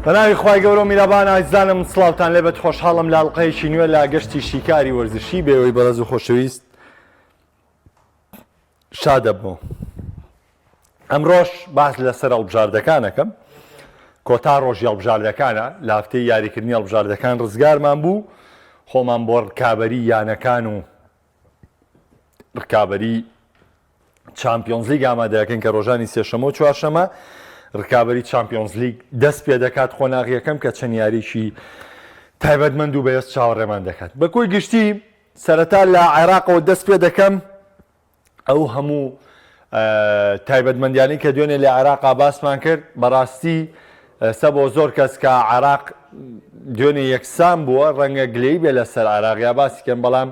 بەناوی خوای گەورە و میرەبان ئازیزانم سڵاوتان لێبێت خۆشحاڵم لە ئەڵقەیەکی نوێ لە گەشتی شیکاری وەرزشی بێەوەی بەڕێز و خۆشەویست شادە بوو. ئەمڕۆژ باس لەسەر هەڵبژاردەکانەکەم. کۆتا ڕۆژی هەڵبژاردەکانە لە هەفتەی یاریکردنی هەڵبژاردەکان ڕزگارمان بوو، خۆمان بۆ ڕکابەری یانەکان و ڕکابەری چامپیۆنز لیگ ئامادەکەین کە ڕۆژانی سێشەمە و چوارشەمە ڕکابەری چامپیۆنز لیگ دەست پێ دەکات خۆناغیەکەم کە چەند یاریشی تایبەتمەند و بەهێز چاوەڕێمان دەکات. بە کۆی گشتی سەرەتا لە عێراقەوە دەست پێ دەکەم ئەو هەموو تایبەتمەندیانی کە دوێنێ لە عێراقا باسمان کرد. بەڕاستی سە بۆ زۆر کەس کە عێراق دوێنێ یەکسان بووە ڕەنگە گلەی بێ لەسەر عێراقیا باسی کەم، بەڵام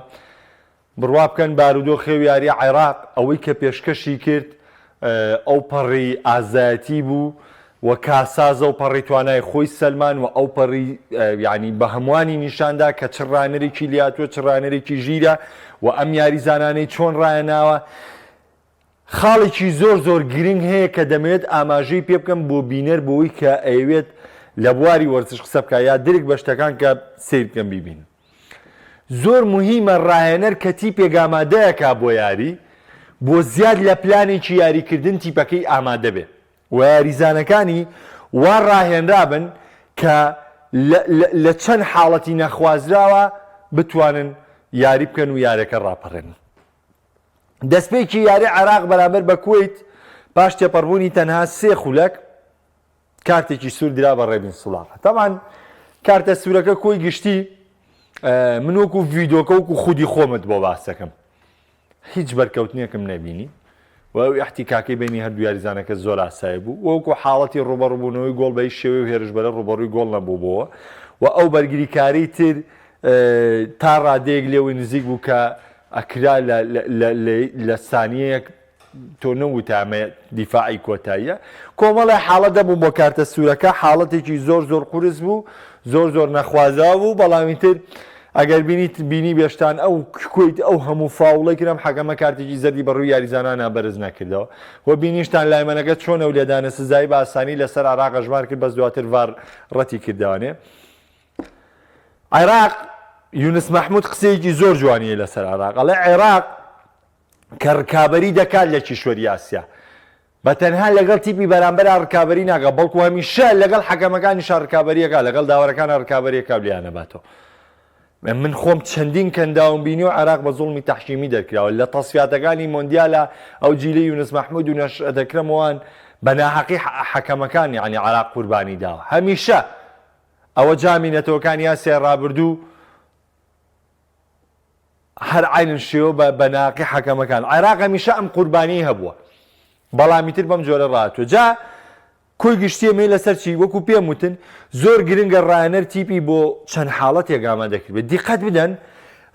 بڕوا بکەن بارودۆ خێوی یاری عێراق ئەوەی کە پێشکەشی کرد ئەو پەڕی ئازایەتی بوو و کاسازە و پەڕی توانای خۆی سەلمان و ئەو پەڕی یعنی بە هەمووانی نیشاندا کە چ ڕانەرێکی لاتوە چ ڕانەرێکی ژیرە و ئەم یاریزانانەی چۆن ڕایەناوە. خاڵێکی زۆر زۆر گرنگ هەیە کە دەمەوێت ئاماژەی پێ بکەم بۆ بینەر بۆەوەی کە ئەوێت لە بواری وەرزش قسە بکە یا درێک بە شتەکان کە سیر بکەم بیبین. زۆر مهمە ڕاهێنەر کە تیپێک ئامادەیەکا بۆ یاری بۆ زیاد لە پلانێکی یاریکردن تیپەکەی ئامادە بێ و یاریزانەکانی وا ڕاهێنرابن کە لە چەند حاڵەتی نەخوازراوە بتوانن یاری بکەن و یارەکە ڕاپەڕێن. دەستپێکی یاری عێراق بەرامبەر بە کوێیت پاش تێپەڕبوونی تەنها 3 خولەک کارتێکی سوور درا بە ڕێبین سوڵاقە. تەمان کارتە سوورەکە کۆی گشتی من وەکو ڤیدۆکە وەکو خودی خۆمت بۆ باسەکەم هیچ بەرکەوتنیەکم نەبینی و ئەو احتیکاکەی بینی هەردوو یاریزانەکە زۆر ئاسایی بوو وەکو حاڵەتی ڕوبەڕووبوونەوەی گۆڵ بە هیچ شێوەی و هێرشبەرە ڕوبەڕووی گۆڵ نەبووبەوە و ئەو بەرگریکاری تر تا ڕادەیەک لێوەی نزیک بوو کە ئەکرا لە سانیەیەک تۆ نەوتامە دیفاعی کۆتاییە. کۆمەڵی حاڵەت دەبوو بۆ کارتە سوورەکە، حاڵەتێکی زۆر زۆر قورس بوو، زۆر زۆر نەخوازاوە بوو، بەڵامی تر ئەگەر بینی بێشتان ئەو کویت ئەو هەموو فاوڵی کرم حەکەمە کارتێکی زەردی بەڕووی یاریزانانە بەرز نەکردەوە و بینیشتان لایمەنەکە چۆنە و لێدانە سزایی بە ئاسانی لەسەر عێراق ژمار کرد بەس دواتر ڤار ڕەتی کردوانێ. عێراق یونس مەحموود قسەیەکی زۆر جوانیە لەسەر عێراق، ئەڵێ عێراق کە ڕکابەری دەکات لە کیشوەری ئاسیا بە تەنها لەگەڵ تیپی بەرامبەر ڕکابەری ناکە بەڵکو هەمیشە لەگەڵ حەکەمەکانیشان ڕکابەریەکە لەگەڵ داوەرەکانە ڕکابەریەکە لیانەباتەوە. من خۆم چەندین کەنداوم بینی و عێراق بە زوڵمی تەحکیمی دەرکراوە لە تەسفیاتەکانی مۆندیالە ئەو جیلەی یونس مەحموود و نەشئە دەکرەمەوان بە ناحەقی حەکەمەکان یعنی عێراق قوربانی داوە. هەمیشە ئەوە جامینەتەوەکانی یاسیای ڕابردوو هەر عینن شێوە بە ناحەقی حەکەمەکان. عێراق هەمیشە ئەم قوربانی هەبووە بەڵامی تر بەم جۆرە ڕاتوە. جا کۆی گشتیەمەی لەسەر چی وەکو پێم وتن زۆر گرنگە ڕایەنەر تیپی بۆ چەند حاڵەتێک ئامادەکرد بێت. دیقەت بدەن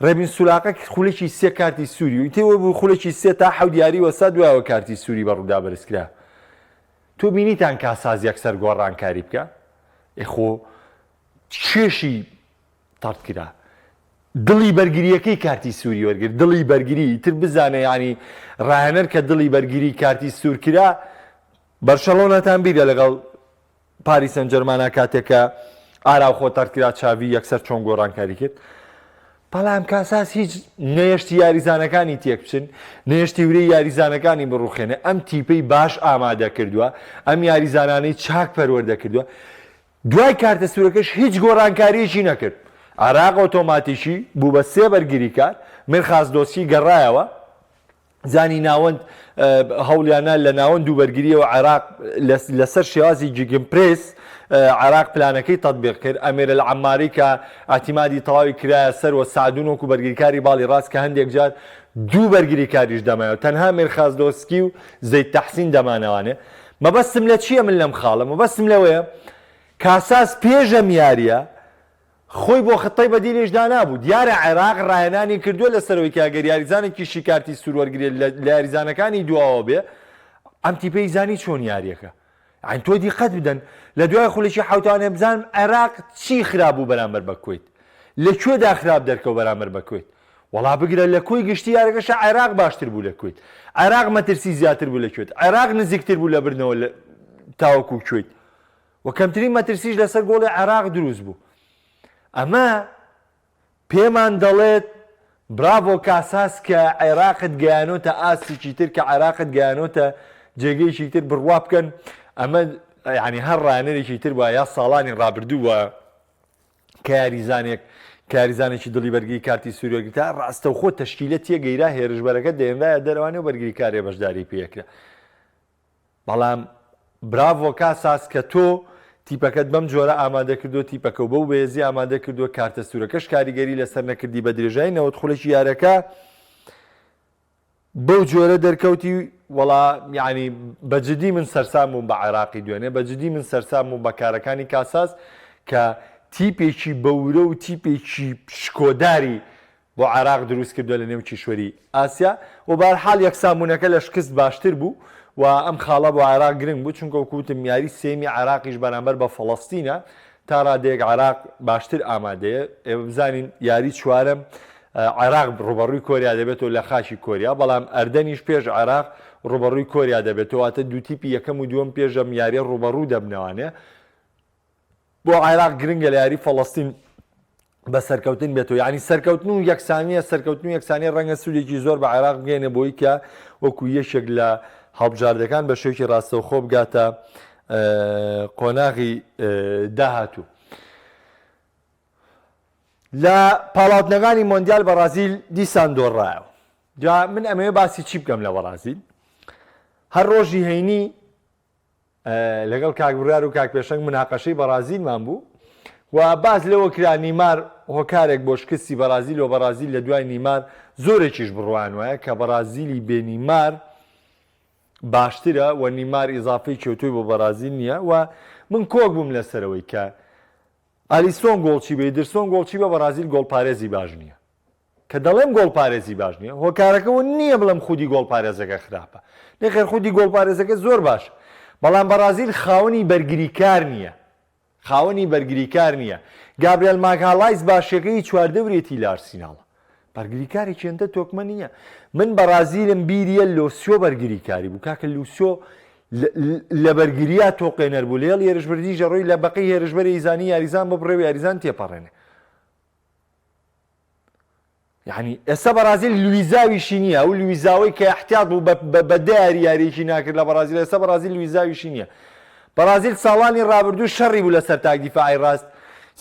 ڕێبین سولاقە خولێکی 3 کارتی سووری و تێوە بوو خولێکی 3 تا 7 دیاری وەسا دوایەوە کارتی سووری بەڕوودا بەرزکرا. تۆ بینیتان کاساز یەکسەر گۆڕانکاری بکە ئێخۆ کێشی تەڕت کرا دڵی بەرگریەکەی کارتی سووری وەرگرت، دڵی بەرگری تر بزانێ ینی ڕایەنەر کە دڵی بەرگری کارتی سوور کرا. بەرشەلۆنەتان بیرە لەگەڵ پاریس سەن جەرمانە کاتێکە ئاراو خۆ تەرکرا چاوی یەکسەر چۆن گۆڕانکاری کرد. بەڵام کاساس هیچ نەیەشتی یاریزانەکانی تێک بچن، نەیەشتی ورەی یاریزانەکانی بڕوخێنێ. ئەم تیپەی باش ئامادە کردووە، ئەم یاریزانانەی چاک پەروەردە کردووە. دوای کارتە سوورەکەش هیچ گۆڕانکاریەکی نەکرد. عێراق ئۆتۆماتیکی بوو بە 3 بەرگریکار. میرخاز دۆسکی گەڕایەوە زانی ناوەند هەوڵیانە لە ناوەند دووبەرگریەوە عێراق لەسەر شێوازی جیگمپرێس عێراق پلانەکەی تەطبیق کرد. ئەمێرە لە عەماری کە ئاتیمادی تەواوی کرایە سەر و سعدون وەکو بەرگریکاری باڵی ڕاست کە هەندێک جار 2 بەرگریکاریش دەمایەوە، تەنها میرخاز دۆسکی و زەید تەحسین دەمانەوانێ. مەبەستم لە چییە من لەم خاڵە؟ مەبەستم لەوەیە کاساس پێشەم یاریە خۆی بۆ خەتای بەدیلێشدا نابوو. دیارە عێراق ڕایەنانی کردووە لەسەرەوەی کە ئەگەر یاریزانێکی کارتی سوور وەرگێت لە یاریزانەکانی دواوە بێ ئەم تیپەی زانی چۆن یاریەکە. ئەین تۆ دیقەت بدەن لە دوای خولێکی حوتانێ بزانم عێراق چی خراب بوو بەرامبەر بە کوێیت، لەکوێدا خراپ دەرکەوت بەرامبەر بە کوێیت. وەڵا بگرە لە کۆی گشتی یاریەکەشە عێراق باشتر بوو لە کوێیت، عێراق مەترسی زیاتر بوو لە کوێیت، عێراق نزیکتر بوو لە برنەوە تاوەکو کوێیت. و کەمترین مەترسیش لەسەر گۆڵی عێراق دروست بوو. ئەمە پێمان دەڵێت براڤۆ کاساس کە عێراقت گەیانۆتە ئاسیکی تر، کە عێراقت گەیانۆتە جێگەیشی تر بڕوا بکەن. ئەمە ینی هەر ڕایەنەرێکی تر وە یا ساڵانی ڕابردوو وە کە یاریزانێکی دڵی بەرگری کارتی سوورەگرتا ڕاستەوخۆ تەشکیلە تێگەیرا هێرشبەرەکە دێنرایە دەرەوانێ و بەرگری کارێ بەشداری پێکرا. بەڵام براڤۆ کاساس کە تۆ تیپەکەت بەم جۆرە ئامادە کردو، تیپەکە و بەو بێزی ئامادە کردووە، کارتە سوورەکەش کاریگەری لەسەر نەکردی بە درێژایی نەوەت خولێکی یارەکە بەو جۆرە دەرکەوتی. وەڵا یعنی بەجددی من سەرسام بووم بە عێراقی دوێنێ، بەجددی من سەرسام بووم بە کارەکانی کاساس کە تیپێکی بەورە و تیپێکی شکۆداری بۆ عێراق دروست کردووە لە نێو کیشوەری ئاسیا. و بەهەرحاڵ یەکسانبوونەکە لە شکست باشتر بوو و ئەم خاڵە بۆ عێراق گرنگ بوو، چونکە وەکوتم یاری سێمی عێراقیش بەرامبەر بە فەڵەستینە تا ڕادەیەک عێراق باشتر ئامادەیە. ئێوە بزانین یاری چوارەم عێراق ڕوبەڕووی کۆریا دەبێتەوە لە خاچی کۆریا، بەڵام ئەردەنیش پێش عێراق ڕوبەڕووی کۆریا دەبێتەوە، واتە دوو تیپی یەکەم و دووەم پێشەم یاریە ڕوبەڕوو دەبنەوانێ. بۆ عێراق گرنگە لە یاری فەڵەستین بە سەرکەوتن بێتەوە، یعنی سەرکەوتن و یەکسانیە، سەرکەوتن و یەکسانیە ڕەنگە سوودێکی زۆر بە عێراق بگەێنێ بۆی کە وەکو یەکێک لە هەڵبژاردەکان بە شێوکی ڕاستەوخۆ بگاتە قۆناغی داهاتوو. لە پاڵاوتنەکانی مۆندیال بەرازیل دیسان دۆڕایەوە. جا من ئەمەوێ باسی چی بکەم لە بەرازیل؟ هەر ڕۆژی هەینی لەگەڵ کاکبرار و کاکپێشنگ مناقەشەی بەرازیلمان بوو و باز لەوە کرا نیمار هۆکارێک بۆ شکستی بەرازیل و بەرازیل لە دوای نیمار زۆرێکیش بڕوان وایە کە بەرازیلی بێ نیمار باشترە و نیمار ئیزافەی کەوتوی بۆ بەرازیل نییە. و من کۆک بووم لەسەرەوەی کە ئالیسۆن گۆڵچی بە ئیدرسۆن گۆڵچی بە بەرازیل گۆڵپارێزی باش نییە. کە دەڵێم گۆڵپارێزی باش نییە هۆکارەکەەوە نییە بڵم خودی گۆڵپارێزەکە خراپە، نەخێر خودی گۆڵپارێزەکە زۆر باش، بەڵام بەرازیل خاوەنی بەرگریکار نییە، خاوەنی بەرگریکار نییە. گابریێل ماکاڵایز باشەکەی چواردەورێتی لە ئارسیناڵە، بەرگریکارێکی ئەندە تۆکمە نییە. من بەرازیلم بیریە لۆسیۆ بەرگریکاری بوو، کاکە لوسیۆ لە بەرگریا تۆقێنەر بوو، لێڵ هێرشبەری ژەڕۆی لە بەقی هێرشبەری ئیزانی یاریزان ببڕێ و یاریزان تێپەڕێنێ. یعنی ئێستا بەرازیل لویزاویشی نییە، ئەو لویزاوەی کە احتیاط بوو بە داری یاریەکی ناکرد لە بەرازیل، ئێستا بەرازیل لویزاویشی نییە. بەرازیل ساڵانی ڕابردوو شەڕی بوو لەسەر تاک دیفاعی ڕاست،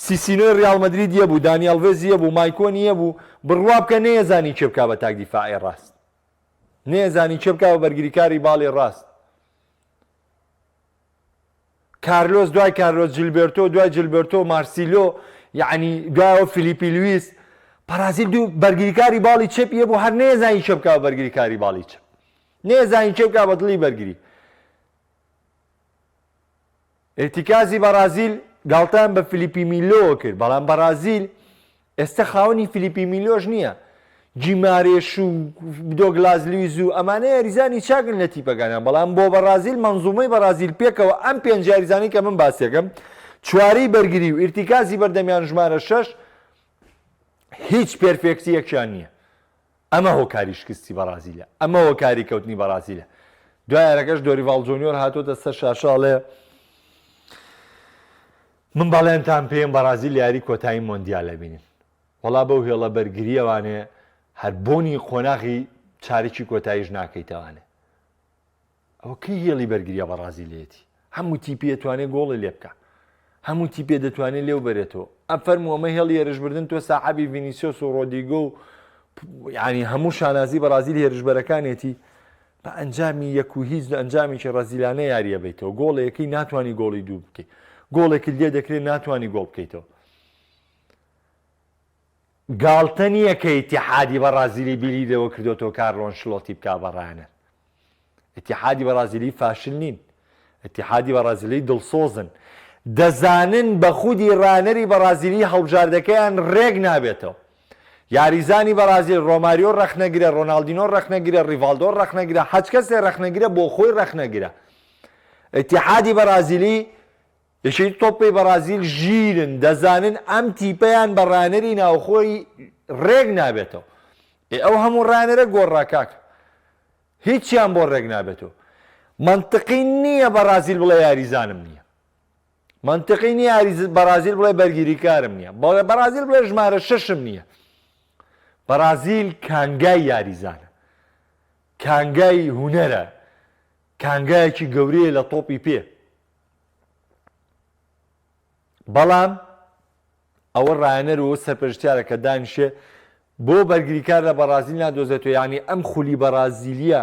سیسینۆی ریال مەدرید یە بوو، دانیال ڤێز یە بوو، مایکۆن یە بوو، بڕوا بکە نەیەزانی چێ بکا بە تاک دیفاعی ڕاست، نەیەزانی چێ بکا بە بەرگریکاری باڵی ڕاست. کارلۆس دوای کارلۆس جیلبێرتۆ، دوای جیلبێرتۆ مارسیلۆ، یعنی دوایەوە فلیپی لویس. بەرازیل دوو بەرگریکاری باڵی چێپ یە بوو، هەر نەیەزانی چێ بکا بە بەرگریکاری باڵی چێپ، نەیەزانی چێ بکا بە دڵی بەرگری. ئێرتیکازی بەرازیل گاڵتەیان بە فلیپی میلۆ کرد، بەڵام بەرازیل ئێستا خاوەنی فلیپی میلۆش نییە. جیمارێش و دۆگلاس لویز و ئەمانە یاریزانی چاکن لە تیپەکانیان، بەڵام بۆ بەرازیل مەنزومەی بەرازیل پێکەوە ئەم پێنج یاریزانی کە من باسیەکەم چوارەی بەرگری و ئێرتیکازی بەردەمیان ژمارە 6 هیچ پێرفێکسیەکیان نییە. ئەمە هۆکاری شکستی بەرازیلە، ئەمە هۆکاری کەوتنی بەرازیلە. دوایارەکەش دۆریڤال جۆنیۆر هاتۆتە سەر شاشاڵێ من بەڵێنتان پێم بەرازیل یاری کۆتایی مۆندیالە بینین. وەڵا بەو هێڵە بەرگریەوانێ هەر بۆنی قۆناغی چارێکی کۆتاییش ناکەیتەوانێ. ئەوە کەی هێڵی بەرگریە بەرازیلێتی؟ هەموو تیپی دەتوانێت گۆڵی لێ بکە، هەموو تیپێ دەتوانێت لێو بەرێتەوە. ئەم فەرموو ئەمە هێڵی هێرشبردن تۆ ساحەبی ڤینیسیۆس و ڕۆدیگۆ و یعنی هەموو شانازی بەرازیل هێرشبەرەکانێتی بە ئەنجامی یەک و هیچ ئەنجامیکی ڕەزیلانە یاریە بیتەوە. گۆڵەیەکەی ناتوانانی گۆڵی دوو بکەیت، گۆڵێکی لێ دەکرێت ناتوانانی گۆڵ بکەیتەوە. گاڵتە نییە کە ئیتیحادی بەرازیلی بیلیدەوە کردوەوە کارلۆ ئەنشلۆتی بکا بەڕانە. ئیتیحادی بەرازیلی فاشل نین، ئیتیحادی بەرازیلی دڵسۆزن، دەزانن بە خودی ڕانەری بەرازیلی هەڵبژاردەکەیان ڕێک نابێتەوە. یاریزانی بەرازیل ڕۆماریۆ ڕەخنەگرە، ڕۆناڵدینۆ ڕەخنەگرە، ڕیڤالدۆ ڕەخنەگرە، هەچ کەسێ ڕەخنەگرە بۆ خۆی ڕەخنەگرە. ئیتیحادی بەرازیلی یەکەی تۆپی بەرازیل ژیرن، دەزانن ئەم تیپەیان بە ڕانەری ناوخۆی ڕێک نابێتەوە. ئەو هەموو ڕانەرە گۆڕاکاک هیچیان بۆ ڕێک نابێتەوە. منطقی نییە بەرازیل بڵێ یاریزانم نییە. منطقی نییە بەرازیل بڵێ بەرگیریکارم نییە، بەرازیل بڵێ ژمارە 6م نییە. بەرازیل کانگای یاریزانە، کانگای هونەرە، کانگایەکی گەورەیە لە تۆپی پێ. بەڵام ئەوە ڕایەنەرەوە سەرپەرشتیارە کە دانیشێ بۆ بەرگریکار لە بەرازیل نادۆزێتەوە. یعنی ئەم خولی بەرازیلیە،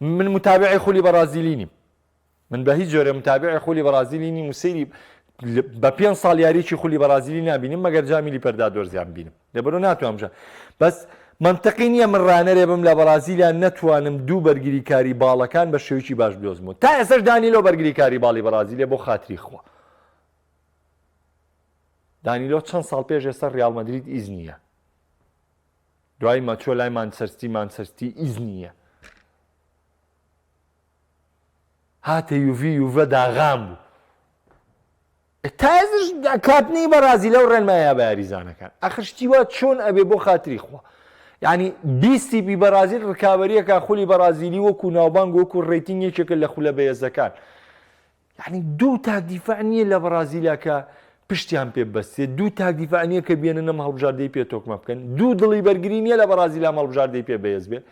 من متابعی خولی بەرازیلی نیم، من بە هیچ جۆرە متابعی خولی بەرازیلی نیم و سەیری بە 5 ساڵ یاریی خولی بەرازیلی نبینیم مەگەر جامیلی پەردا دۆرزیان بینم، لەبەرەوە ناتوانم بژە. بەس منطقی نییە من ڕانەرێ بم لە بەرازیلیان نەتوانم دوو بەرگریکاری باڵەکان بە شێوکی باش بدۆزمەوە. تا ئێسش دانیلۆ بەرگریکاری باڵی بەرازیلێ بۆ خاتری خوا. دانیلۆ چەند ساڵ پێش ئێستا ڕیال مەدرید ئیز نییە، دوای ماچۆ لای مانچەستی ئیز نییە، هاتە یوڤە داغام بوو. تا ئێستش کاتنی بەرازیلە و ڕێنمایە بە یاریزانەکان. ئەخشتیوە چۆن ئەبێ بۆ خاتری خوا. یعنی بیستیپی بەرازیل ڕکابەریەکە خولی بەرازیلی وەکو ناوبانگ وەکو ڕێتینگێکێکە لە خولە بەهێزەکان. یعنی دوو تاک دیفاع نییە لە بەرازیلەکە پشتیان پێ بەستێ، دوو تاک دیفاع نییە کە بێنن ئەم هەڵبژاردەی پێ تۆکمە بکەن، دوو دڵی بەرگری نییە لە بەرازیلا هەڵبژاردەی پێ بەهێز بێت.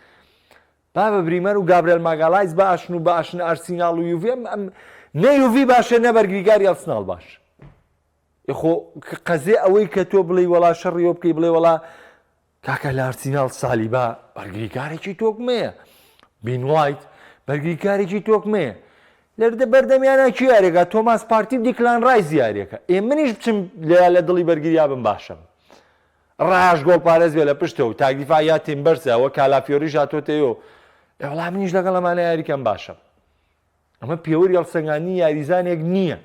با بە بریمەر و گابرێل ماگالایز باشن و باشن ئارسیناڵ و یوڤێ نە یوڤی باشە نە بەرگریکاری ئەرسناڵ باش. خۆ قەزێ ئەوەی کە تۆ بڵێ وەڵا شەڕیۆ بکەی بڵێ وەڵا کاکە لە ئارسیناڵ سالیبا بەرگریکارێکی تۆکمەیە، بین وایت بەرگریکارێکی تۆکمەیە. لەردە بەردەمیانە کی یاریەکە تۆماس پارتی دیکلان ڕایز یاریەکە. منیش بچم لە دڵی بەرگریا بم باشم. ڕاش گۆڵ پارێز بێ لە پشتەوە تاکدیفا یا تیمبەرسە ئەوە کالافیۆریش هاتۆتەوە وەڵام منیش لەگەڵ ئەمانە یاریکەم باشم. ئەمە پێوەری هەڵسەنگانی یاریزانێک نییە.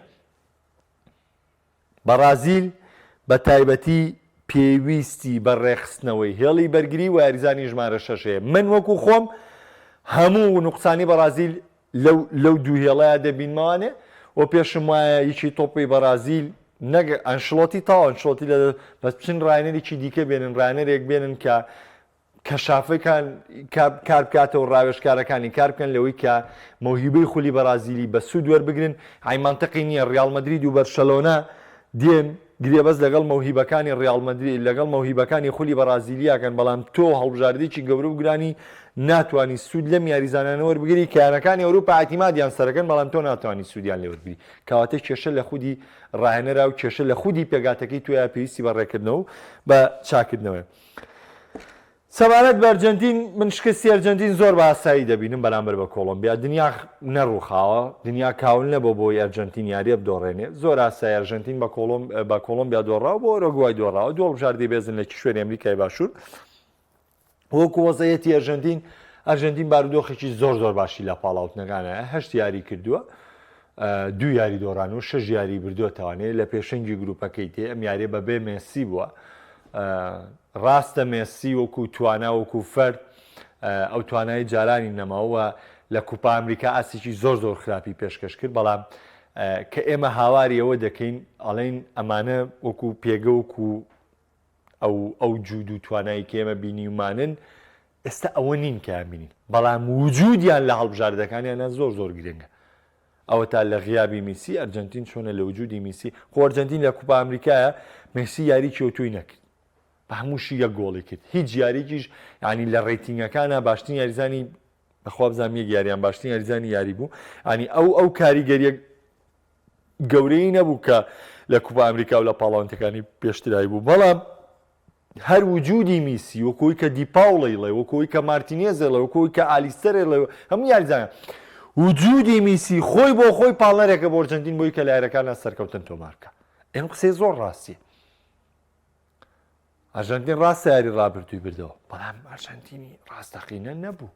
بەرازیل بە تایبەتی پێویستی بە ڕێخستنەوەی هێڵی بەرگری و یاریزانی ژمارە 6 من وەکو خۆم هەموو نوقسانی بەرازیل لەو دوو هێڵەیە دەبینمەوانێ و پێشم وایە یەکی تۆپی بەرازیل ئەنشڵۆتی تاوە ئەنشڵۆتی لە بەس بچن ڕایەنێکی دیکە بێنن، ڕایەنێک بێنن کە کەشافەکان کار بکاتەوە ڕاوێژکارەکانی کار بکەن لەوەی کە مەوهیبەی خولی بەرازیلی بە سوود وەربگرن. منطقی نییە ڕیال مەدرید و بەرشەلۆنا دێن گرێبەز لەگەڵ مەوهیبەکانی ڕیال مەدرید لەگەڵ مەوهیبەکانی خولی بەرازیلیاکەن، بەڵام تۆ هەڵبژاردێکی گەورە و گرانی ناتوانانی سوود لەم یاریزانانە وەربگری کارەکانی ئەوروپا ئاعتیمادیان سەرەکەن، بەڵام تۆ ناتوانانی سوودیان لێ وەربگری. کەواتە کێشە لە خودی ڕاهێنەرا و کێشە لە خودی پێگاتەکەی تویا پێویستی بە ڕێکردنەوە بە چاکردنەوەی. سەبارەت بە ئەرجەنتین من شکستی ئەرجەنتین زۆر بە ئاسایی دەبینم بەرامبەر بە کۆلۆمبیا. دنیا نەڕووخاوە، دنیا کاول نەبوو بۆی ئەرجەنتین یاریە بدۆڕێنێ. زۆر ئاسایی ئەرجەنتین بە کۆلۆمبیا دۆڕاوە بۆ ئۆروگوای دۆڕاوە، دووەڵ بژاردەی بێزن لە کیشوێری ئەمریکای باشوور. وەکو وەزعیەتی ئەرجەنتین بارودۆخێکی زۆر باشی لە پاڵاوتنەکانە 8 یاری کردووە، 2 یاری دۆڕان و 6 یاری بردووەتەوانێت لە پێشەنگی گروپەکەی تێ. ئەم یاریە بەبێ مێسی بووە. ڕاستە مێسی وەکو توانا وەکو فەرد ئەو توانای جارانی نەماوە لە کوپا ئەمریکا ئاسێکی زۆر خراپی پێشکەش کرد، بەڵام کە ئێمە هاواری ئەوە دەکەین ئەڵێن ئەمانە وەکو پێگە وەکو ئەو جود و توانایی کە ئێمە بینیمانن ئێستا ئەوە نین کە بینین، بەڵام وجودیان لە هەڵبژاردەکانیانە زۆر گرنگە. ئەوە تا لە غیابی میسی ئەرجەنتین چۆنە لە وجودی میسی. خۆ ئەرجەنتین لە کوپا ئەمریکایە مێسی یاریکی ئۆتۆی نەکرد، بە هەمووشی یەک گۆڵی کرد، هیچ یاریکیش ینی لە ڕێتینگەکانە باشترین یاریزانی بەخوا بزانم یەک یاریان باشترین یاریزانی یاری بوو. ینی ئەو کاریگەریە گەورەی نەبوو کە لە کوپا ئەمریکا و لە پاڵاوانتەکانی پێشترایی بوو، بەڵام هەر وجودی میسی وەکوی کە دیپاوڵی لێ وەکوی کە مارتینێزە لە وەکوی کە ئالیستەرێ لە هەموو یاریزانە وجودی میسی خۆی بۆ خۆی پاڵەرێکە بۆ ئەرجەنتین بۆی کە لە یاریەکانە سەرکەوتن تۆمارکە. ئەم قسەی زۆر ڕاستیە. ئەرجەنتین ڕاستە یاری ڕابردووی بردەوە، بەڵام ئەرجەنتینی ڕاستەقینە نەبوو.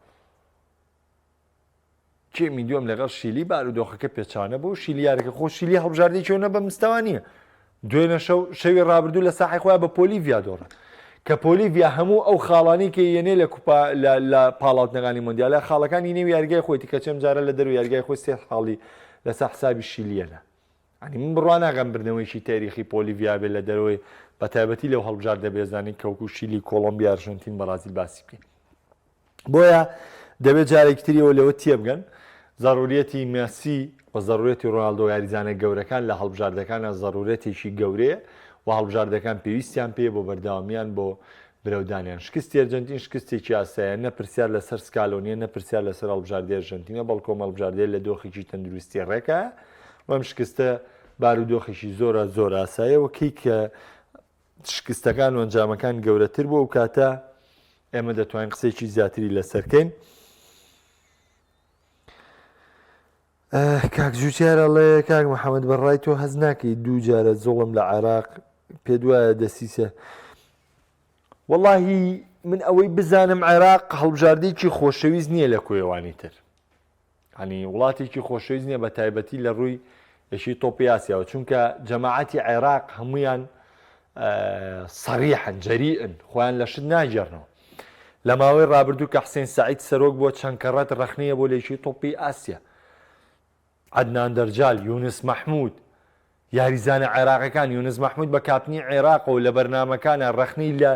کێمی دووەم لەگەڵ شیلی بارودۆخەکە پێچانە بوو، شیلی یارەکە خۆ شیلی هەڵبژاردەی چۆنە بە مستەوا نییە. دوێنە شەوی ڕابردوو لە ساحی خۆیان بە پۆلیڤیا دۆڕن کە پۆلیڤیا هەموو ئەو خاڵانی کە یێنێ لە پاڵاوتنەکانی مۆندیالە خاڵەکانی نێوی یاریگای خۆیتی کە چەند جارە لە دەرو یاریگای خۆی 3 خاڵی لەسەر حسابی شیلیەنە. ئەنی من بڕوا ناگەم بردنەوەیشی تاریخی پۆلیڤیا بێت لە دەرەوەی بە تایبەتی لەو هەڵبژار دەبێزانانی کەوکو شیلی کۆلۆمبیا ئەرجەنتین بەرازیل باسی بکەین. بۆیە دەبێت جارێکی تریەوە لەوە تێبگەن ضرورەتی مێسی و ضرورەتی ڕۆناڵدۆ یاریزانە گەورەکان لە هەڵبژاردەکانە ضرورەتێکی گەورەیە و هەڵبژاردەکان پێویستیان پێ بۆ بەردەوامیان بۆ برەودانیان. شکستی ئەرجەنتین شکستێکی ئاساییە، نەپرسیار لەسەر سکالۆنیە، نەپرسیار لەسەر هەڵبژاردەی ئەرجەنتینە، بەڵکۆ هەڵبژاردەیە لە دۆخێکی تەندروستی ڕێکە. وەم شکستە بارودۆخێکی زۆر ئاساییەوە کەی کە شکستەکان و ئەنجامەکان گەورەتر بووە و کاتە ئێمە دەتوانین قسەیەکی زیاتری لەسەرکەین. کاک جووتیارەڵێ کاک محەممەد بەڕای تۆ هەز ناکەی دوو جارە زۆڵم لە عێراق پێ دوایە دەسیسە. وەڵاهی من ئەوەی بزانم عێراق هەڵبژاردەیەکی خۆشەویست نییە لە کوێوانی تر، هەنی وڵاتێکی خۆشەویست نییە بە تایبەتی لە ڕووی یەشی تۆپی ئاسیاوە، چونکە جەماعەتی عێراق هەمویان سەریحن جەریئن، خۆیان لە شت ناگێڕنەوە. لە ماوەی ڕابردوو کە حسێن سەعید سەرۆک بۆ چەند کەڕەت ڕەخنەیە بۆ لە یەشی تۆپی ئاسیا، عەدنان دەرجال، یونس مەحموود، یاریزانە عێراقەکان. یونس مەحموود بە کاپنی عێراق و لە بەرنامەکانە ڕەخنەی لە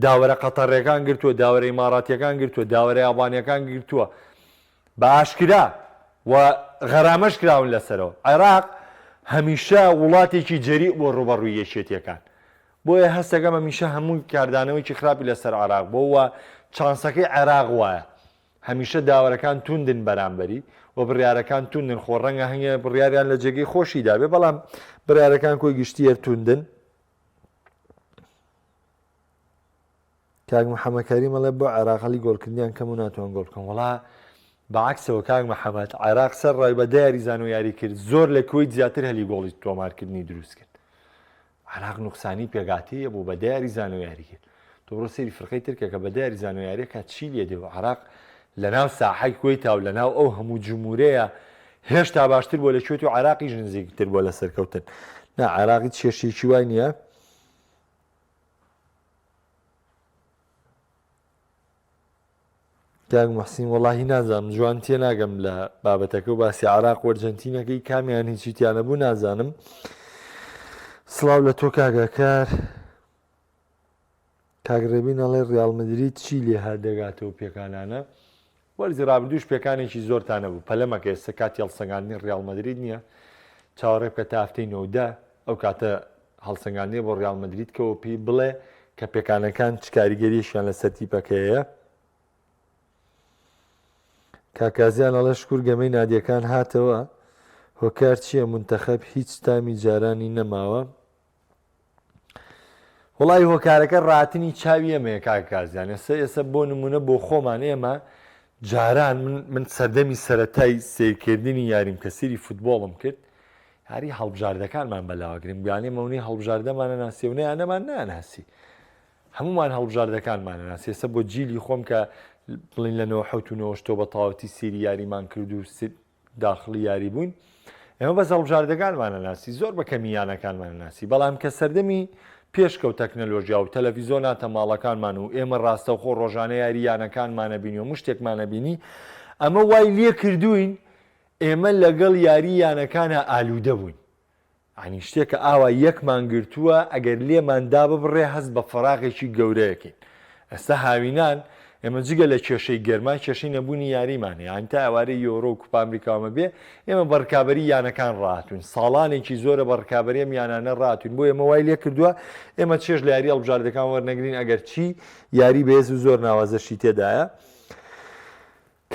داوەرە قەتەڕیەکان گرتووە، داوەرە ئیماڕاتیەکان گرتووە، داوەرە یابانیەکان گرتووە بە ئاشکرا و غەرامەش کراون لەسەرەوە. عێراق هەمیشە وڵاتێکی جەریء بۆ ڕوبەڕووی یەکێتیەکان، بۆیە هەستەکەم هەمیشە هەموو کاردانەوەیکی خراپی لەسەر عێراق بۆەوە چانسەکەی عێراق وایە هەمیشە داوەرەکان توندن بەرامبەری و بڕیارەکان توندن. خۆ ڕەنگە هەنگە بڕیاریان لە جێگەی خۆشی دابێ، بەڵام بڕیارەکان کۆی گشتیەر توندن. کاک محەممەد کەریم ئەڵێ بۆ عێراق هەڵی گۆڵکردنیان کەم و ناتوان گۆڵ بکەن. وەڵا بەعکسەوە کاک محەممەد عێراق سەر ڕای بەدە یاریزان و یاری کرد، زۆر لە کوێیت زیاتر هەلی گۆڵی تۆمارکردنی دروست کرد. عێراق نوقسانی پێگاتەیە بۆ بەدە یاریزان و یاری کرد. تۆ بڕۆ سەیری فڕقەی ترکە کە بەدە یاریزان و یاریەکە چی لێ دێ و عێراق لە ناو ساحەی کوێیتە و لە ناو ئەو هەموو جمهورەیە هێشتا باشتر بۆ لە کوێت و عێراقیش نزیکتر بۆ لە سەرکەوتن. نا عێراقی کێشێکی وای نییە. کاک موحسین وەڵاهی نازانم، جوان تێ ناگەم لە بابەتەکە و باسی عێراق و ئەرجەنتینەکەی کامیان هیچی تیانە بوو نازانم. سڵاو لە تۆ کاگاکار. کاگڕێبین ئەڵێ ڕیاڵ مەدرید چی لێ هەردەگاتەوە پێکانانە؟ وەرزی ڕابردووش پێکانێکی زۆرتانە بوو. پەلەمەکە ئێستا کاتی هەڵسەنگاندنی ڕیاڵ مەدرید نییە، چاوەڕێ بکە تا هەفتەی 9 ئەو کاتە هەڵسەنگاندنی بۆ ڕیاڵ مەدرید کەەوە پێی بڵێ کە پێکانەکان چ کاریگەریشیان لە سەر تیپەکەیە. کاکازیان ئەڵێ شکور گەمەی نادیەکان هاتەوە، هۆکار چییە منتەخەب هیچ تامی جارانی نەماوە؟ وڵی هۆکارەکە ڕاتنی چاوی ئەمەیە کاکازیان. ئێستا بۆ نمونە بۆ خۆمان ئێمە جاران من سەردەمی سەرەتای سیرکردنی یاریمکەسیری فوتبۆڵم کرد، یاری هەڵبژاردەکانمان بەلاوەگرین بیانێ مەونەی هەڵبژاردەمانە ناسی و نەیانەمان ناناسی، هەمومان هەڵبژاردەکانمانە ناسی. ئێستا بۆ جیلی خۆم کە بڵین لە 1970 بە تەواوەتی سێری یاریمان کرد و داخڵی یاری بووین، ئێمە بەس هەڵبژاردەکانمانە ناسی، زۆر بە کەمیانەکانمانە ناسی. بەڵام کە سەردەمی پێشکەوت تەکنەلۆژیا و تەلەڤیزۆن هاتە ماڵەکانمان و ئێمە ڕاستەوخۆ ڕۆژانە یاریانەکانمانە بینی و شتێکمانە بینی، ئەمە وای لێ کردوین ئێمە لەگەڵ یارییانەکانە ئالوودە بووین. ئەنی شتێکە ئاوا یەکمان گرتووە ئەگەر لێماندا ببڕێ هەست بە فەراغێکی گەورەیەکەین. ئێستا هاوینان ئێمە جگە لە کێشەی گەرما کێشەی نەبوونی یاریمانێ، یان تا ئەوارەی یۆرۆ و کوپا ئەمریکاومە بێ ئێمە بەڕکابەری یانەکان ڕاتوین، ساڵانێکی زۆرە بەڕکابەری ئەم یانانە ڕاتوین، بۆ ئێمە وای لێ کردووە ئێمە چێژ لە یاری هەڵبژاردەکان وەرنەگرین ئەگەر چی یاری بەهێز و زۆر ناوازەشی تێدایە.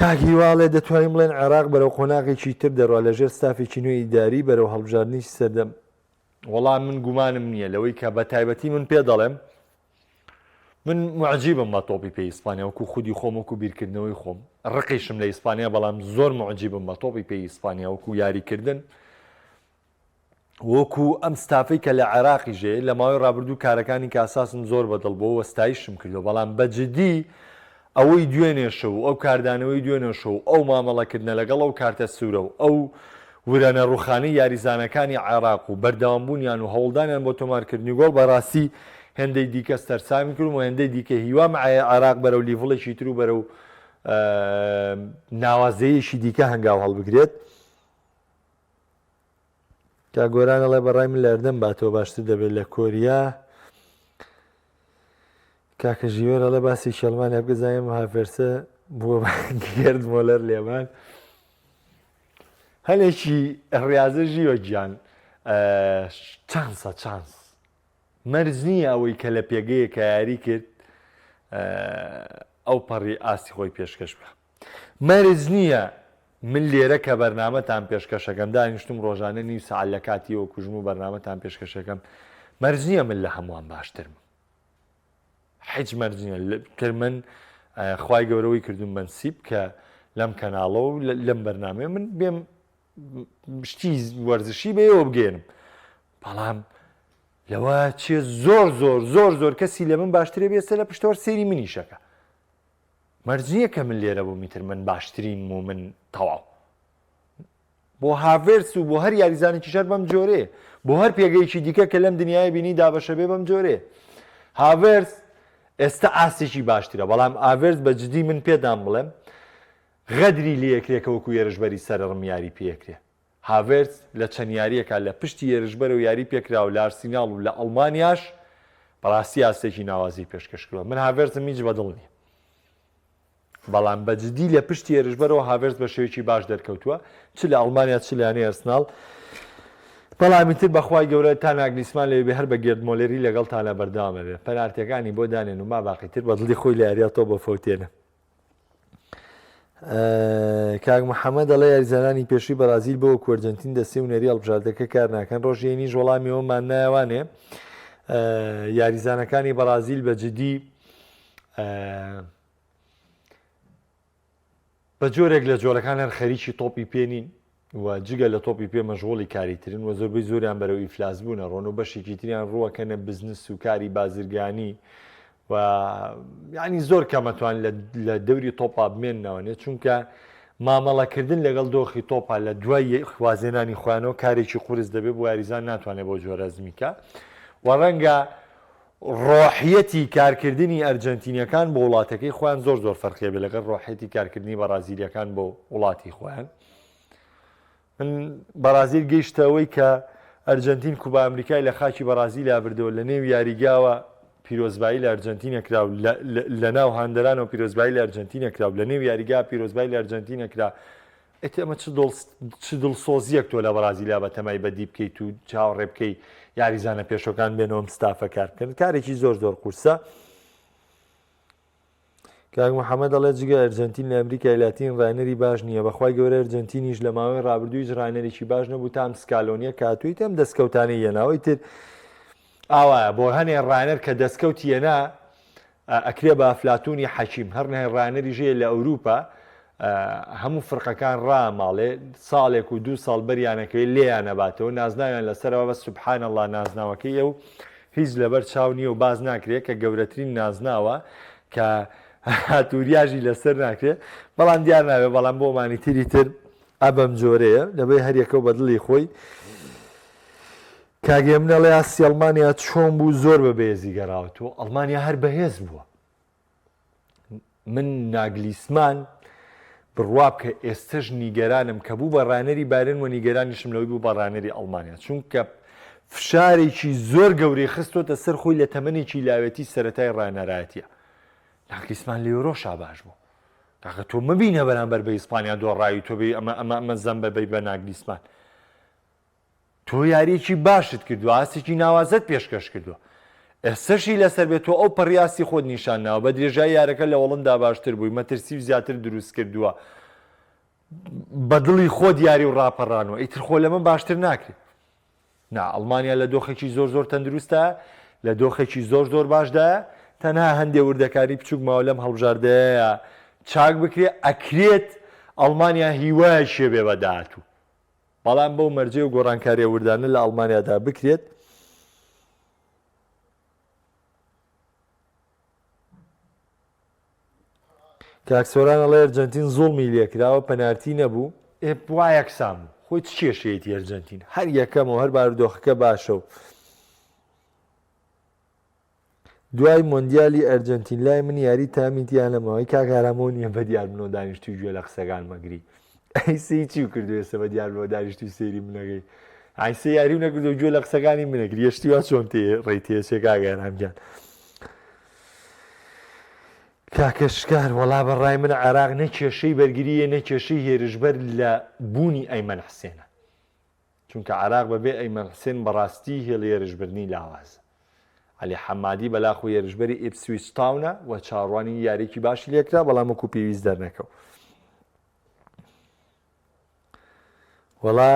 کاگیواڵێ دەتوانین بڵێن عێراق بەرەو قۆناغێکی تر دەڕوا لەژێر ستافێکی نوێی ئیداری بەرەو هەڵبژاردنیی سەردەم. وەڵام من گومانم نییە لەوەی کە بە تایبەتی من پێ دەڵێم، من معجیبم بە تۆپی پێی ئیسپانیا وەکو خودی خۆم وەکو بیرکردنەوەی خۆم، ڕقیشم لە ئیسپانیا، بەڵام زۆر معجیبم بە تۆپی پێی ئیسپانیا وەکو یاریکردن، وەکو ئەم ستافەی کە لە عێراقی ژێ لە ماوەی ڕابردوو کارەکانی کە ئاساسم زۆر بەدڵ بۆ وەستایشم کردو، بەڵام بەجددی ئەوەی دوێنێشە و ئەو کاردانەوەی دوێنێشە و ئەو مامەڵەکردنە لەگەڵ ئەو کارتە سوورە و ئەو ورانە ڕوخانەی یاریزانەکانی عێراق و بەردەوامبوونیان و هەوڵدانیان بۆ تۆمارکردنی گۆڵ بەڕاستی هێندەی دیکە سەرسامی کردم و هێندەی دیکە هیوام عێراق بەرەو لیڤڵێکی تر و بەرەو ناوازەیەشی دیکە هەنگاو هەڵبگرێت. کا گۆرانەڵێ بەڕای من لە ئەردەم باتەوە باشتر دەبێت لە کۆریا. کاکە ژیوێرەڵێ باسی شەڵمانیا بگەزانیم هافێرسە بووە گرد مۆلەر لێمان. هەلێکی ڕاضە ژیوە گیان چانسە چانس مەرج نییە ئەوەی کە لە پێگەیە کە یاری کرد ئەو پەڕی ئاستی خۆی پێشکەش بە مەرج نییە من لێرە کە بەرنامەتان پێشکەشەکەم دانیشتم ڕۆژانە نی ساعت لە کاتیەوە کوژم و بەرنامەتان پێشکەشەکەم مەرج نییە من لە هەمووان باشترم هیچ مەرج نییە کرد من خوای گەورەوەی کردوم بەنسیب کە لەم کەناڵە و لەم بەرنامێ من بێم شتی وەرزشی بێەوە بگێنم بەڵام لەوە چێ زۆر زۆر زۆر زۆر کەسی لە من باشترێ بێستە لە پشتەوە سێری منیشەکە مەرج نییە کە من لێرە بۆ میتر من باشترین و من تەواو بۆ هاڤێرس و بۆ هەر یاریزانێکی شەر بەم جۆرێ بۆ هەر پێگەیەکی دیکە کە لەم دنیای بینی دابەشە بێ بەم جۆرێ هاڤێرس ئێستا ئاستێکی باشترە بەڵام ئاڤێرس بە جدی من پێدام بڵێم غەدری لەیەکرێکە وەکو ێرشبەری سەرڕم یاری پێکرێ هاڤێرس لە چەند یاریەکە لە پشتی ێرشبەر و یاری پێکرا و لە ئارسیناڵ و لە ئەڵمانیاش بەڕاستی ئاستێکی ناوازی پێشکەشکردووە من هاڤێرسم هیچ بەدڵ نییە بەڵام بەجددی لە پشتی ێرشبەرەوە هاڤێرس بە شێوەیەکی باش دەرکەوتووە چ لە ئەڵمانیا چ لەیانەی ئەرسناڵ بەڵامی تر بەخوای گەورە تا ناگلیسمان لێ بێ هەر بە گردمۆلێری لەگەڵتانە بەردەوامە بێ پەنارتیەکانی بۆ دانێن و ما باقیتر بەدڵی خۆی لە یاریە تۆ بە فەوتێنە کاک محەممەد دەڵێ یاریزانانی پێشووی بەرازیل بۆ کوەرجنتین دەسێ و نەری هەڵبژاردەکە کار ناکەن ڕۆژێنی وەڵامی ئەومان نایوانێ یاریزانەکانی بەرازیل بە جدی بە جۆرێک لە جۆرەکان هەر خەریکی تۆپی پێنین و جگە لە تۆپی پێ مەژغۆڵی کاریترن و زۆربەی زۆریان بەرەو ئیفلاس بوونە ڕۆن و بەشێکی تریان ڕووەکەنە بزنس و کاری بازرگانی و ینی زۆر کەمەتوان لە دەوری تۆپا بمێننەوەنێ چونکە مامەڵەکردن لەگەڵ دۆخی تۆپا لە دوای خوازێنانی خوانەوە کارێکی قورس دەبێت بۆ یاریزان ناتوانێت بۆ جۆرەزمیکە و ڕەنگە ڕۆحیەتی کارکردنی ئەرجەنتینیەکان بۆ وڵاتەکەی خۆیان زۆر زۆر فەرقیە بێ لەگەڵ ڕۆحیەتی کارکردنی بەرازیلیەکان بۆ وڵاتی خۆیان من بەرازیل گەیشتەوەی کە ئەرجەنتین کوبا ئەمریکای لە خاکی بەرازیلیا بردەوە لە نێو یاریگاوە پیرۆزبایی لە ئەرجەنتینە کرا و لە ناو هاندەرانەوە پیرۆزبایی لە ئەرجەنتینە کرا و لە نێو یاریگا پیرۆزبایی لە ئەرجەنتینە کرا ئەمە چ دڵسۆزیەک تۆ لە بەرازیلیا بە تەمای بەدی بکەیت و چاوەڕێ بکەی یاریزانە پێشەکان بێنەوە مستافە کار بکەن کارێکی زۆر زۆر قورسە کاک محەممەد دەڵێ جگە ئەرجەنتین لە ئەمریکای لاتین ڕانەری باش نییە بەخوای گەورە ئەرجەنتینیش لە ماوەی ڕابردوویش ڕانەرێکی باش نەبوو تام سکالۆنیە کاتوویت ئەم دەستکەوتانەی هێناوەی تر ئاوایە بۆ هەنێ ڕانەر کە دەستکەوتی هێنا ئەکرێ بە ئەفلاتونی حەکیم هەر نەهێ ڕانەری ژێ لە ئەوروپا هەموو فرقەکان ڕاماڵێ ساڵێک و 2 ساڵ بەریانەکەی لێیان نەباتەوە نازناویان لەسەرەوە بە سوبحان الله نازناوەکەی و هیچ لەبەر چاو نییە و باز ناکرێت کە گەورەترین نازناوە کە هاتووریاژی لەسەر ناکرێت بەڵام دیار ناوێت بەڵام بۆمانی تری تر ئەبەم جۆرەیە لەبەی هەریەکە بە دڵی خۆی کاگەم نەڵێ ئاسی ئەڵمانیا چۆن بوو زۆر بە بەهێزی گەڕاوەتەوە ئەڵمانیا هەر بەهێز بووە من ناگلیسمان بڕوا بکە ئێستش نیگەرانم کە بوو بە ڕانەری بارن و نیگەرانیشم لەوەی بوو بە ڕانەری ئەڵمانیا چونکە فشارێکی زۆر گەورەی خستۆتە سەر خۆی لە تەمەنێکی لاوێتی سەرەتای ڕانەرایەتیە ناگلیسمان لە یۆرۆشا باش بوو کاکە تۆ مبینە بەرامبەر بە ئیسپانیا دۆڕایی تۆ بێ ئەمە زەم بەبەی بە ناگلیسمان تۆ یاریەکی باشت کردووە ئاستێکی ناوازت پێشکەش کردووە ئێستاشی لەسەر بێت تۆ ئەو پەڕیاستی خۆت نیشانناوە بە درێژای یارەکە لە وەڵندا باشتر بووی مەترسی و زیاتر دروست کردووە بە دڵی خۆت یاری و ڕاپەڕانەوە ئیتر خۆ لە من باشتر ناکرێت نا ئەڵمانیا لە دۆخێکی زۆر زۆر تەندروستە لە دۆخێکی زۆر زۆر باشدایە تەنها هەندێک وردەکاری بچووک ماوە لەم هەڵبژاردەیە چاک بکرێت ئەکرێت ئەڵمانیا هیوای شێبێ بە داهاتوو بەڵام بەو مەرجێ و گۆڕانکاریە وردانە لە ئەڵمانیادا بکرێت کاکسۆران ئەڵێ ئەرجەنتین زوڵمی لێکراوە پەنارتی نەبوو وای یەکسان بوو خۆی چ کێشەیەتی ئەرجەنتین هەر یەکەمەوە هەر بارودۆخەکە باشە و دوای مۆندیالی ئەرجەنتین لای من یاری تامیتیانەمەوەی کاکارامەوە نییە بە دیار بنەوە دانیشتوی گوێ لە قسەکان مەگری ئەیسی چی و کردو ێستا بە دیار بنەوە دانیشتوی سەیری منەکەی ئایسە یاری و نەکردو گوێ لە قسەکانی منەگری یەشتی وا چۆن ڕێی تێسێ کاگەرامگیان کاکەشکار وەڵا بەڕای من عێراق نە کێشەی بەرگریە نە کێشەی هێرشبەر لە بوونی ئەیمەن حسێنە، چونکە عێراق بەبێ ئەیمەن حسێن بەڕاستی هێڵی هێرشبردنی لاوازە. عەلی حەمادی بەلاخۆ هێرشبەری ئیپسویچ تاونە و چاڕوانی یاریکی باشی لێکرا، بەڵام وەکو پێویست دەرنەکەوت. وەڵا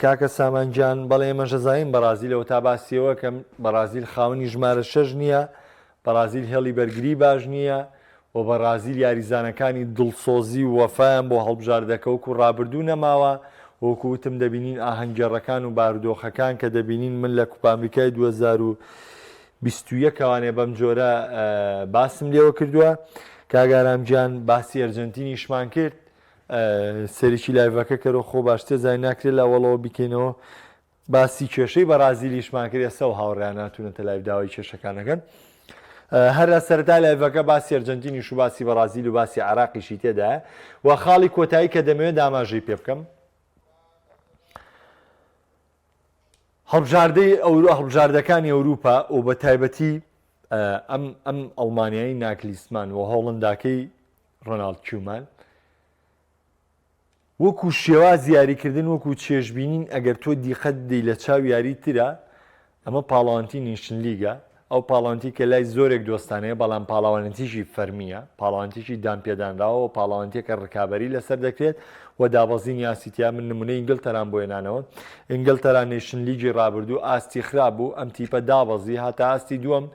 کاکە سامانجان بەڵێ ئێمە ژەزاین بەرازیلەوە تا باسیەوە کە بەرازیل خاوەنی ژمارە 6 نییە، بەرازیل هێڵی بەرگری باش نییە و بەرازیل یاریزانەکانی دڵسۆزی و وەفایان بۆ هەڵبژاردەکە وەکو ڕابردوو نەماوە، وەکو وتم دەبینین ئاهەنگگەڕەکان و بارودۆخەکان کە دەبینین من لە کوپا ئەمریکای 2021وانێ بەم جۆرە باسم لێوە کردووە. کاگارامجان باسی ئەرجەنتینیشمان کرد، سەرێکی لایڤەکە کەرۆ خۆ باشتر زای ناکرێت لە وەڵەوە بکەینەوە، باسی کێشەی بەرازیلیشمان کرد، ئێستا و هاوڕێیان ناتوونەتە لایڤداوای کێشەکانەکەن. هەر لە سەرەتا لایڤەکە باسی ئەرجەنتینیش و باسی بەرازیل و باسی عێراقیشی تێدایە و خاڵی کۆتایی کە دەمەوێت داماژەی پێ بکەم. هەڵبژاردەکانی ئەوروپا و بە تایبەتی ئەم ئەڵمانیایی ناکلیسمان و هۆڵنداکەی ڕۆناڵد کومان وەکو شێواز یاریکردن وەکو چێژبینین ئەگەر تۆ دیقەت دەی لە چاو یاری ترە، ئەمە پاڵاوانتی نیشن لیگە، ئەو پاڵاوانتی کە لای زۆرێک دۆستانەیە بەڵام پاڵاوانەتیشی فەرمیە، پاڵاوانتیشی دامپێدانراوە و پاڵاوانتیەکە ڕکابەری لەسەر دەکرێت و دابەزین یاسیتیا. من نمونەی ئینگلتەران بۆ هێنانەوە، ئینگلتەران نیشن لیگی ڕابردوو ئاستی خراپ بوو، ئەم تیپە دابەزی هاتە ئاستی دووەم.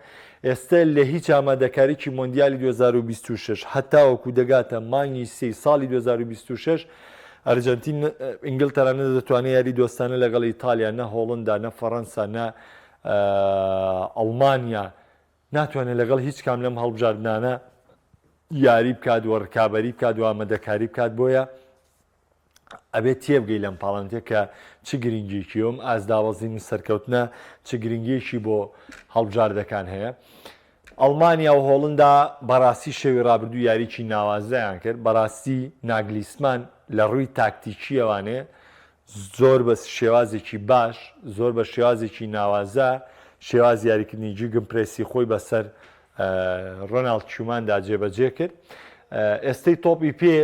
ئێستا لە هیچ ئامادەکاریی مۆندیالی 2026 هەتاوەکو دەگاتە مانگی سی ساڵی 2026 ئەرجەنتین ئینگلتەرانە دەتوانێت یاری دۆستانە لەگەڵ ئیتالیا، نە هۆڵندا، نە فەڕەنسا، نە ئەڵمانیا ناتوانێت لەگەڵ هیچ کام لەم هەڵبژاردنانە یاری بکات و ڕکابەری بکات و ئامادەکاری بکات. بۆیە ئەبێت تێبگەی لەم پاڵانتێک کە چ گرنگێکیۆم ئازداوەزین و سەرکەوتنە چ گرنگێکی بۆ هەڵبژاردەکان هەیە. ئەڵمانیا و هۆڵندا بەڕاستی شێوی ڕابردوو یاریکی ناوازەیان کرد، بەڕاستی ناگلیسمان لە ڕووی تاکتیکیەوانێ زۆر بە شێوازێکی باش، زۆر بە شێوازێکی ناوازە شێواز یاریکردنی جیگم پرێسی خۆی بەسەر ڕۆناڵد کوماندا جێبەجێ کرد. ئێستەی تۆپی پێ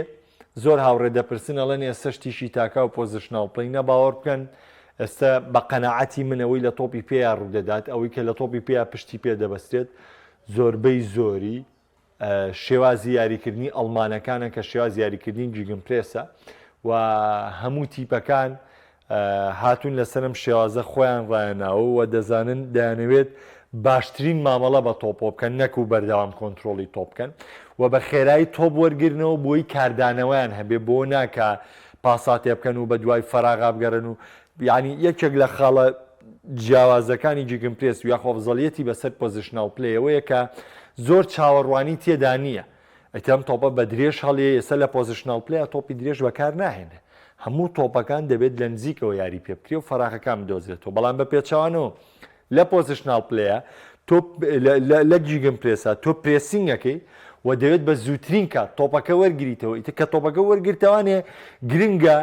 زۆر هاوڕێ دەپرسن ئەڵێن ئێستا شتیشی تاکا و پۆزیشناڵ پڵی نەباوەڕ بکەن. ئێستا بە قەنەعەتی منەوەی لە تۆپی پێیا ڕوودەدات، ئەوەی کە لە تۆپی پێیا پشتی پێ دەبەستێت زۆربەی زۆری شێوازی یاریکردنی ئەڵمانەکانە کە شێواز یاریکردنی جیگم پرێسە و هەموو تیپەکان هاتوون لەسەرم شێوازە خۆیان ڕایەناوە و دەزانن دەیانەوێت باشترین مامەڵە بە تۆپۆ بکەن، نەک و بەردەوام کۆنتترۆلی تۆ بکەن و بە خێرایی تۆپ وەرگرنەوە بۆی کاردانەوەیان هەبێ، بۆ ناکە پاساتێ بکەن و بە دوای فەراغا بگەڕن و یعنی یەکێک لە خاڵە جیاوازەکانی جیگم پرێس و یاخۆفزەڵیەتی بەسەر پۆزیشناڵ پلەیەوەیە کە زۆر چاوەڕوانی تێدا نییە. ئەتەم تۆپە بە درێژ هەڵێ ئێستا لە پۆزیشناڵ پلەیە تۆپی درێژ بەکار ناهێنێ، هەموو تۆپەکان دەبێت لە نزیکەوە یاری پێ بکرێ و فەراغەکان بدۆزرێتەوە. بەڵام بە پێچەوانەوە لە پۆزیشناڵ پلەیە لە جیگم پرێسە تۆ پرێسینگەکەی و دەوێت بە زووترین کات تۆپەکە وەرگریتەوە. ئیتر کە تۆپەکە وەرگرتەوانێ گرنگە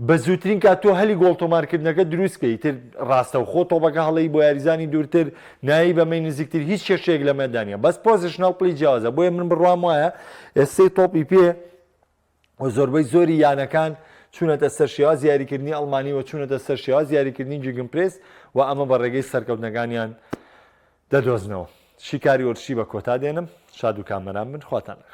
بە زووترین کات تۆ هەلی گۆڵتۆمارکردنەکە دروستکەی، تر ڕاستە و خۆ تۆپەکە هەڵەی بۆ یاریزانی دوورتر نایی بەمەی نزیکتر هیچ کێشێک لە مەدانە، بەس پۆزیشناڵ پڵی جیاوازە. بۆیە من بڕوام وایە ئێستەی تۆپی پێ و زۆربەی زۆری یانەکان چوونەتە سەر شێواز یاریکردنی ئەڵمانی و چوونەتە سەر شێواز یاریکردنی جیگم پرێس و ئەمە بە ڕێگەی سەرکەوتنەکانیان دەدۆزنەوە. شیکاری وەرشی بە کۆتا دێنم، شاد و کامەران بن، خواتان لەگەڵ.